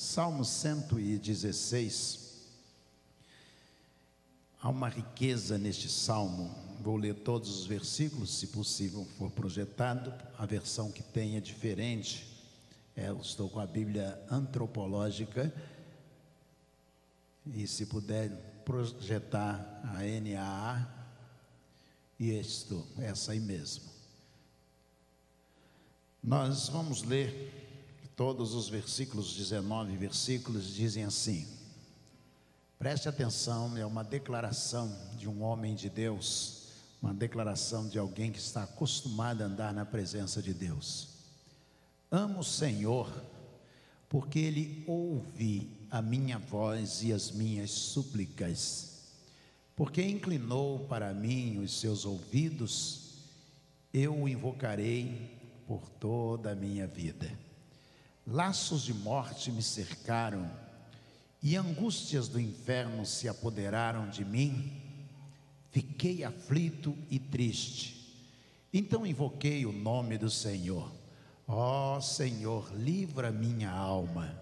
Salmo 116, há uma riqueza neste salmo. Vou ler todos os versículos, se possível for projetado. A versão que tem é diferente. Eu estou com a Bíblia antropológica, e se puder projetar a NAA, e essa aí mesmo. Nós vamos ler todos os versículos, 19 versículos, dizem assim. Preste atenção, é uma declaração de um homem de Deus, uma declaração de alguém que está acostumado a andar na presença de Deus. Amo o Senhor, porque Ele ouve a minha voz e as minhas súplicas, porque inclinou para mim os seus ouvidos. Eu o invocarei por toda a minha vida. Laços de morte me cercaram e angústias do inferno se apoderaram de mim. Fiquei aflito e triste. Então invoquei o nome do Senhor. Ó Senhor, livra minha alma.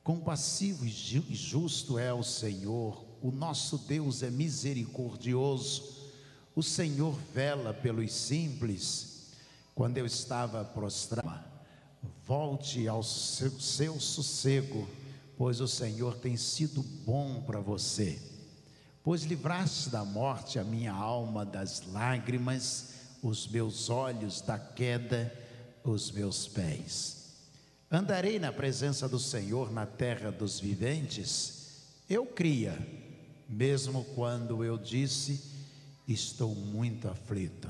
Compassivo e justo é o Senhor. O nosso Deus é misericordioso. O Senhor vela pelos simples. Quando eu estava prostrado, volte ao seu sossego, pois o Senhor tem sido bom para você. Pois livraste da morte a minha alma das lágrimas, os meus olhos da queda, os meus pés. Andarei na presença do Senhor na terra dos viventes. Eu cria, mesmo quando eu disse, estou muito aflito.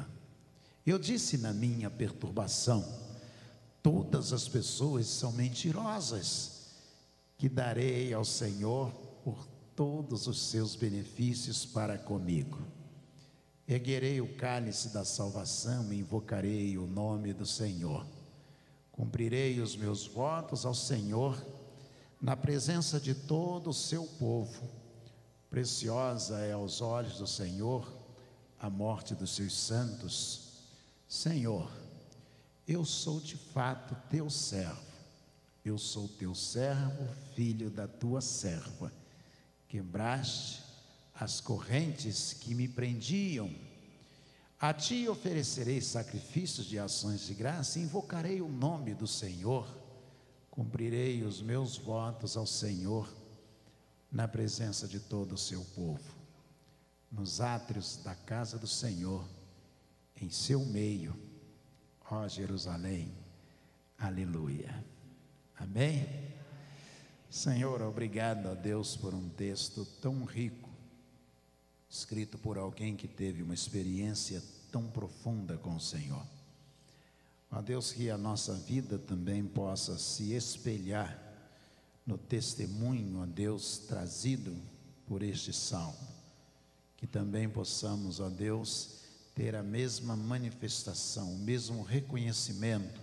Eu disse na minha perturbação, todas as pessoas são mentirosas. Que darei ao Senhor por todos os seus benefícios para comigo. Erguerei o cálice da salvação e invocarei o nome do Senhor. Cumprirei os meus votos ao Senhor na presença de todo o seu povo. Preciosa é aos olhos do Senhor a morte dos seus santos. Senhor, eu sou de fato teu servo. Eu sou teu servo, filho da tua serva. Quebraste as correntes que me prendiam. A ti oferecerei sacrifícios de ações de graça e invocarei o nome do Senhor. Cumprirei os meus votos ao Senhor na presença de todo o seu povo. Nos átrios da casa do Senhor, em seu meio, ó Jerusalém, aleluia. Amém? Senhor, obrigado a Deus por um texto tão rico, escrito por alguém que teve uma experiência tão profunda com o Senhor. Ó Deus, que a nossa vida também possa se espelhar no testemunho, ó Deus, trazido por este salmo. Que também possamos, ó Deus, ter a mesma manifestação, o mesmo reconhecimento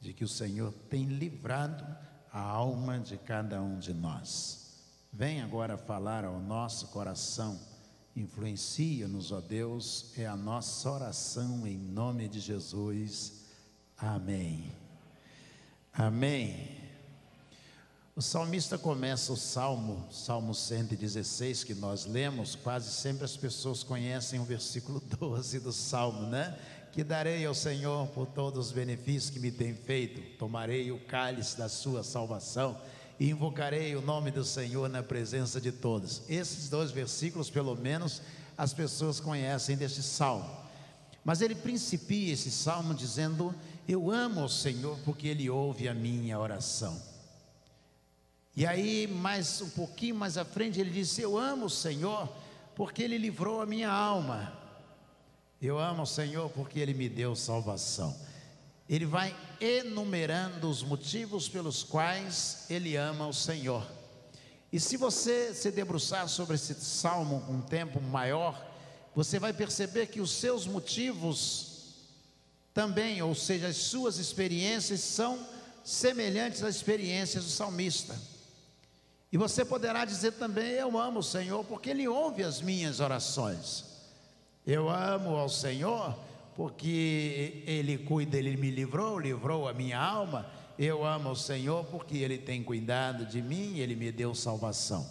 de que o Senhor tem livrado a alma de cada um de nós. Vem agora falar ao nosso coração, influencia-nos, ó Deus, é a nossa oração em nome de Jesus. Amém. Amém. O salmista começa o Salmo 116, que nós lemos. Quase sempre as pessoas conhecem o versículo 12 do Salmo, né? Que darei ao Senhor por todos os benefícios que me tem feito. Tomarei o cálice da sua salvação e invocarei o nome do Senhor na presença de todos. Esses dois versículos, pelo menos, as pessoas conhecem deste Salmo. Mas ele principia esse Salmo dizendo, eu amo o Senhor porque Ele ouve a minha oração. E aí, um pouquinho mais à frente, ele diz, eu amo o Senhor porque Ele livrou a minha alma. Eu amo o Senhor porque Ele me deu salvação. Ele vai enumerando os motivos pelos quais ele ama o Senhor. E se você se debruçar sobre esse salmo um tempo maior, você vai perceber que os seus motivos também, ou seja, as suas experiências são semelhantes às experiências do salmista. E você poderá dizer também, eu amo o Senhor porque Ele ouve as minhas orações. Eu amo ao Senhor porque Ele cuida, Ele me livrou a minha alma. eu amo o Senhor porque Ele tem cuidado de mim e Ele me deu salvação.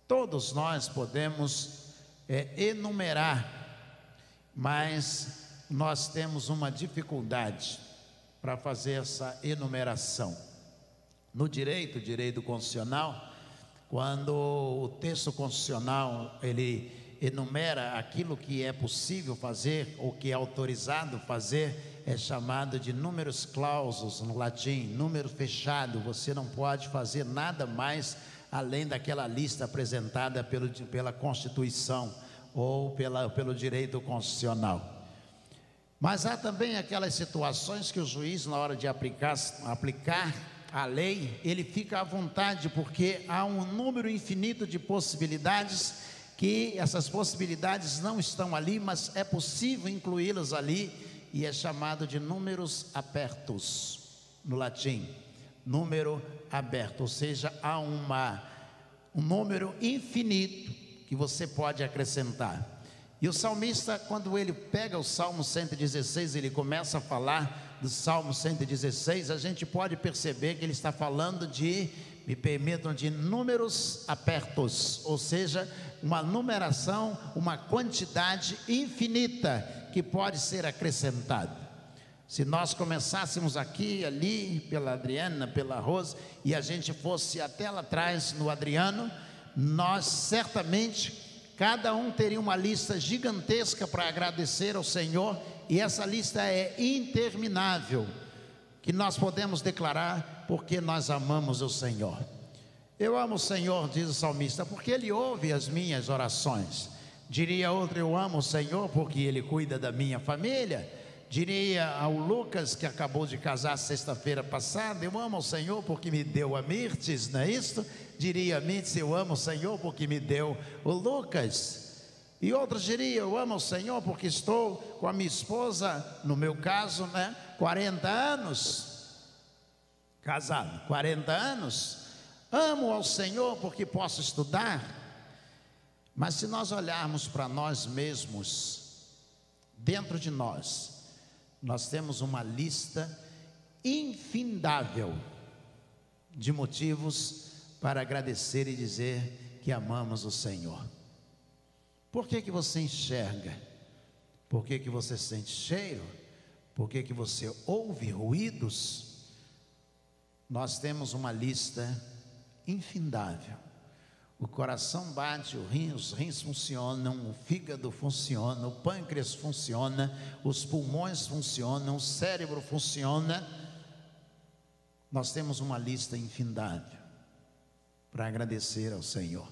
Todos nós podemos enumerar, mas nós temos uma dificuldade para fazer essa enumeração. No direito constitucional, quando o texto constitucional ele enumera aquilo que é possível fazer ou que é autorizado fazer, é chamado de numerus clausus no latim, número fechado. Você não pode fazer nada mais além daquela lista apresentada pela Constituição ou pelo direito constitucional. Mas há também aquelas situações que o juiz, na hora de aplicar a lei, ele fica à vontade, porque há um número infinito de possibilidades, que essas possibilidades não estão ali, mas é possível incluí-las ali, e é chamado de números abertos, no latim, número aberto, ou seja, há um número infinito que você pode acrescentar. E o salmista, quando ele pega o Salmo 116, ele começa a falar do Salmo 116, a gente pode perceber que ele está falando de, me permitam, de números apertos, ou seja, uma numeração, uma quantidade infinita que pode ser acrescentada. Se nós começássemos aqui, ali, pela Adriana, pela Rose, e a gente fosse até lá atrás no Adriano, nós certamente, cada um teria uma lista gigantesca para agradecer ao Senhor, e essa lista é interminável, que nós podemos declarar porque nós amamos o Senhor. Eu amo o Senhor, diz o salmista, porque Ele ouve as minhas orações. Diria outro, eu amo o Senhor porque Ele cuida da minha família. Diria ao Lucas, que acabou de casar sexta-feira passada, eu amo o Senhor porque me deu a Mirtes, não é isso? Diria a Mirtes, eu amo o Senhor porque me deu o Lucas. E outros diriam, eu amo o Senhor porque estou com a minha esposa, no meu caso, 40 anos, casado, 40 anos. Amo ao Senhor porque posso estudar. Mas se nós olharmos para nós mesmos, dentro de nós temos uma lista infindável de motivos para agradecer e dizer que amamos o Senhor. Por que você enxerga? Por que você sente cheiro? Por que você ouve ruídos? Nós temos uma lista infindável. O coração bate, os rins funcionam, o fígado funciona, o pâncreas funciona, os pulmões funcionam, o cérebro funciona. Nós temos uma lista infindável para agradecer ao Senhor.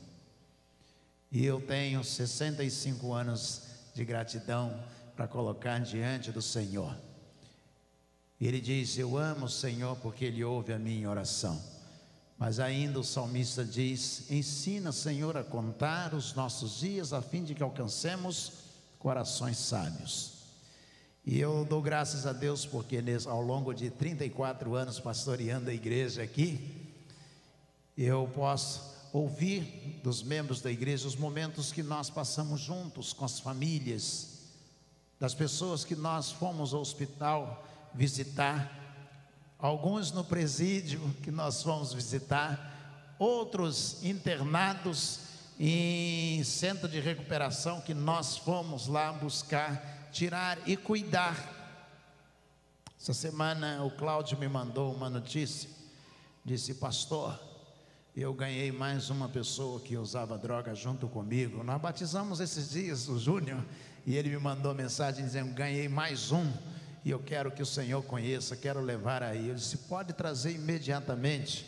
E eu tenho 65 anos de gratidão para colocar diante do Senhor. Ele diz, eu amo o Senhor porque Ele ouve a minha oração. Mas ainda o salmista diz, ensina, Senhor, a contar os nossos dias, a fim de que alcancemos corações sábios. E eu dou graças a Deus porque ao longo de 34 anos pastoreando a igreja aqui, eu posso ouvir dos membros da igreja os momentos que nós passamos juntos com as famílias, das pessoas que nós fomos ao hospital visitar, alguns no presídio que nós fomos visitar, outros internados em centro de recuperação que nós fomos lá buscar, tirar e cuidar. Essa semana o Cláudio me mandou uma notícia, disse, pastor, eu ganhei mais uma pessoa que usava droga junto comigo. Nós batizamos esses dias o Júnior e ele me mandou mensagem dizendo, ganhei mais um. E eu quero que o Senhor conheça, quero levar aí. Eu disse, pode trazer imediatamente.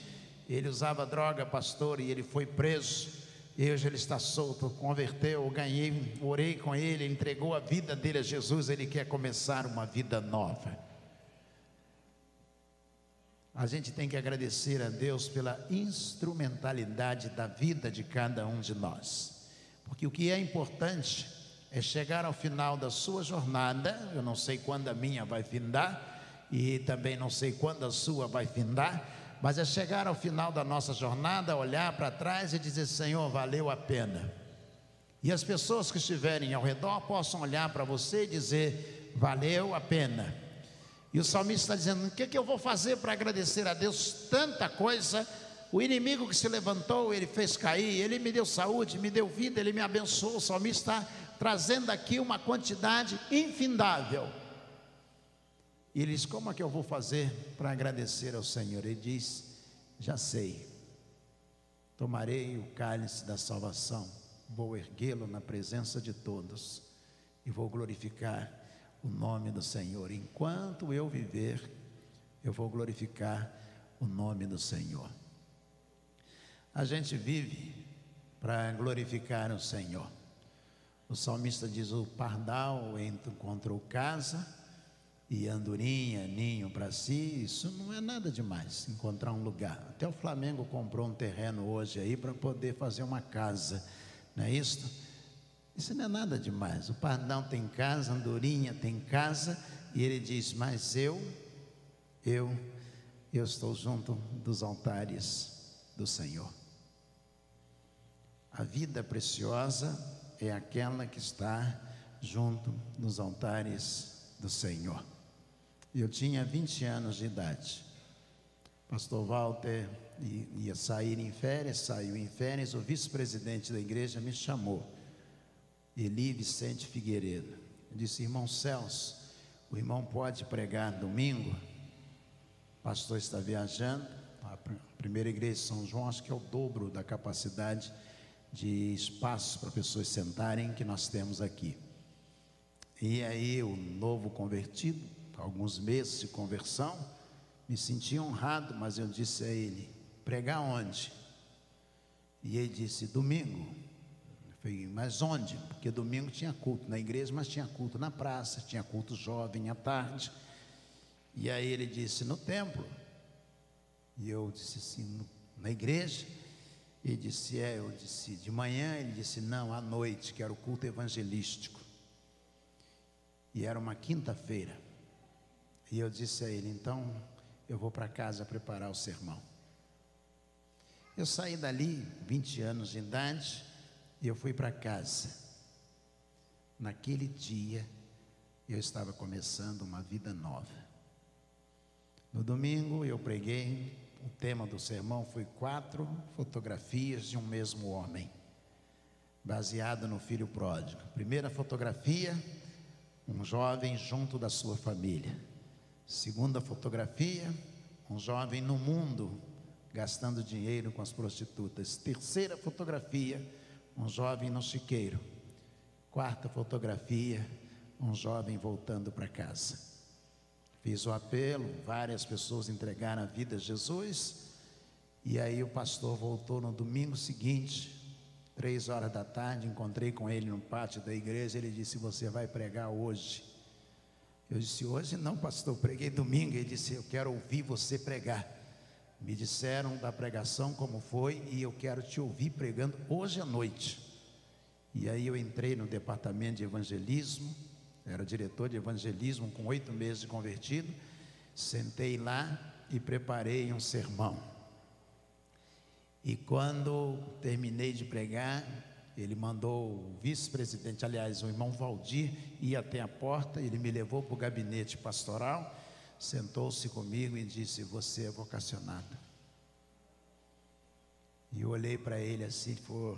Ele usava droga, pastor, e ele foi preso. E hoje ele está solto, converteu, orei com ele, entregou a vida dele a Jesus. Ele quer começar uma vida nova. A gente tem que agradecer a Deus pela instrumentalidade da vida de cada um de nós. Porque o que é importante é chegar ao final da sua jornada. Eu não sei quando a minha vai findar e também não sei quando a sua vai findar, mas é chegar ao final da nossa jornada, olhar para trás e dizer, Senhor, valeu a pena. E as pessoas que estiverem ao redor possam olhar para você e dizer, valeu a pena. E o salmista está dizendo: o que eu vou fazer para agradecer a Deus? Tanta coisa. O inimigo que se levantou, ele fez cair, ele me deu saúde, me deu vida, ele me abençoou. O salmista está trazendo aqui uma quantidade infindável. E ele diz: como é que eu vou fazer para agradecer ao Senhor? Ele diz: já sei, tomarei o cálice da salvação, vou erguê-lo na presença de todos e vou glorificar o nome do Senhor. Enquanto eu viver, eu vou glorificar o nome do Senhor. A gente vive para glorificar o Senhor. O salmista diz: o pardal encontrou casa e andorinha, ninho para si. Isso não é nada demais, encontrar um lugar. Até o Flamengo comprou um terreno hoje aí para poder fazer uma casa, não é isso? Isso não é nada demais. O pardal tem casa, a andorinha tem casa, e ele diz: mas eu estou junto dos altares do Senhor. A vida preciosa é aquela que está junto nos altares do Senhor. Eu tinha 20 anos de idade. Pastor Walter ia sair em férias, saiu em férias. O vice-presidente da igreja me chamou, Eli Vicente Figueiredo. Eu disse: irmão Celso, o irmão pode pregar domingo? O pastor está viajando. A primeira igreja de São João, acho que é o dobro da capacidade de espaço para pessoas sentarem que nós temos aqui. E aí o novo convertido, alguns meses de conversão, me senti honrado, mas eu disse a ele: pregar onde? E ele disse: domingo. Eu falei: mas onde? Porque domingo tinha culto na igreja, mas tinha culto na praça, tinha culto jovem à tarde. E aí ele disse: no templo. E eu disse assim: na igreja? Ele disse: eu disse: de manhã? Ele disse: não, à noite, que era o culto evangelístico. E era uma quinta-feira. E eu disse a ele: então eu vou para casa preparar o sermão. Eu saí dali, 20 anos de idade, e eu fui para casa. Naquele dia, eu estava começando uma vida nova. No domingo eu preguei. O tema do sermão foi 4 fotografias de um mesmo homem, baseado no filho pródigo. Primeira fotografia, um jovem junto da sua família. Segunda fotografia, um jovem no mundo, gastando dinheiro com as prostitutas. Terceira fotografia, um jovem no chiqueiro. Quarta fotografia, um jovem voltando para casa. Fiz o apelo, várias pessoas entregaram a vida a Jesus. E aí o pastor voltou no domingo seguinte, 3 horas da tarde, encontrei com ele no pátio da igreja. Ele disse: você vai pregar hoje? Eu disse: hoje não, pastor, preguei domingo. Ele disse: eu quero ouvir você pregar. Me disseram da pregação como foi, e eu quero te ouvir pregando hoje à noite. E aí eu entrei no departamento de evangelismo, era diretor de evangelismo com 8 meses de convertido. Sentei lá e preparei um sermão. E quando terminei de pregar, ele mandou o vice-presidente, aliás, o irmão Valdir, ir até a porta. Ele me levou para o gabinete pastoral, sentou-se comigo e disse: você é vocacionado. E eu olhei para ele assim e falei: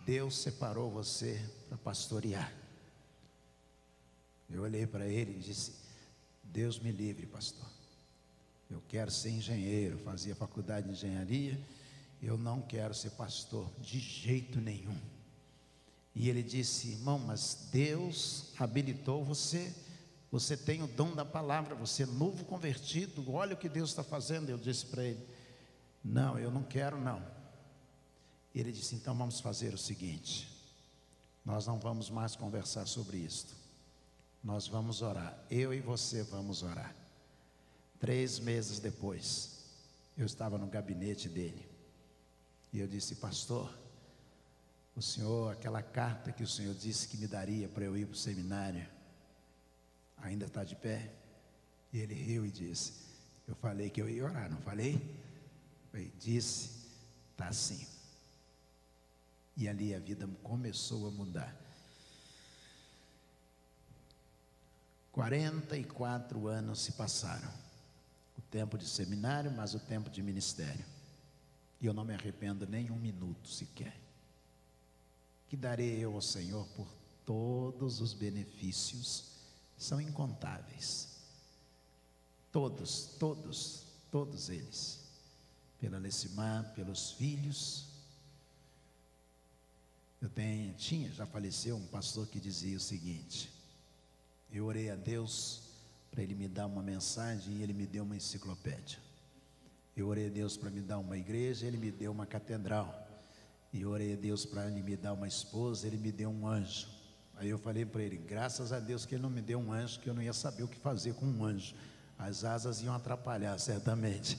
Deus separou você para pastorear. Eu olhei para ele e disse: Deus me livre, pastor. Eu quero ser engenheiro, fazia faculdade de engenharia. Eu não quero ser pastor de jeito nenhum. E ele disse: irmão, mas Deus habilitou você. Você tem o dom da palavra, você é novo convertido, olha o que Deus está fazendo. Eu disse para ele: não, eu não quero não. Ele disse: então vamos fazer o seguinte, nós não vamos mais conversar sobre isto. Nós vamos orar, eu e você vamos orar. 3 meses depois, eu estava no gabinete dele. E eu disse: pastor, o senhor, aquela carta que o senhor disse que me daria para eu ir para o seminário, ainda está de pé? E ele riu e disse: eu falei que eu ia orar, não falei? Ele disse: está sim. E ali a vida começou a mudar. 44 anos se passaram. O tempo de seminário, mas o tempo de ministério. E eu não me arrependo nem um minuto sequer. Que darei eu ao Senhor por todos os benefícios, são incontáveis. Todos eles. Pela Lecimar, pelos filhos. Já faleceu um pastor que dizia o seguinte: eu orei a Deus para Ele me dar uma mensagem e Ele me deu uma enciclopédia. Eu orei a Deus para me dar uma igreja, Ele me deu uma catedral. E eu orei a Deus para Ele me dar uma esposa, Ele me deu um anjo. Aí eu falei para ele, graças a Deus que Ele não me deu um anjo, que eu não ia saber o que fazer com um anjo. As asas iam atrapalhar, certamente.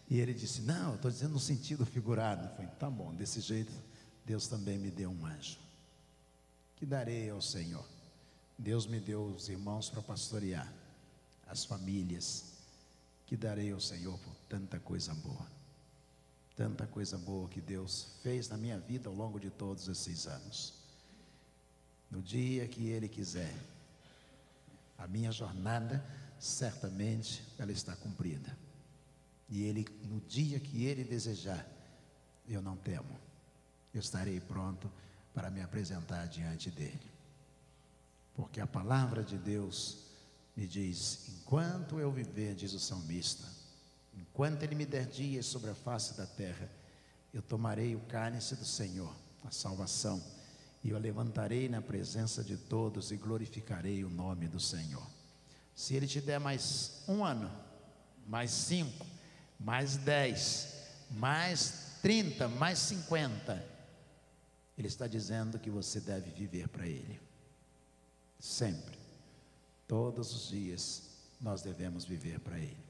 E ele disse, não, eu estou dizendo no sentido figurado. Eu falei, tá bom, desse jeito, Deus também me deu um anjo. Que darei ao Senhor? Deus me deu os irmãos para pastorear, as famílias. Que darei ao Senhor por tanta coisa boa que Deus fez na minha vida ao longo de todos esses anos. No dia que Ele quiser, a minha jornada, certamente, ela está cumprida. E Ele, no dia que Ele desejar, eu não temo, eu estarei pronto para me apresentar diante dEle. Porque a palavra de Deus me diz, enquanto eu viver, diz o salmista, enquanto Ele me der dias sobre a face da terra, eu tomarei o cálice do Senhor, a salvação, e eu levantarei na presença de todos e glorificarei o nome do Senhor. Se Ele te der mais 1 ano, mais 5, mais 10, mais 30, mais 50, Ele está dizendo que você deve viver para Ele. Sempre, todos os dias, nós devemos viver para Ele.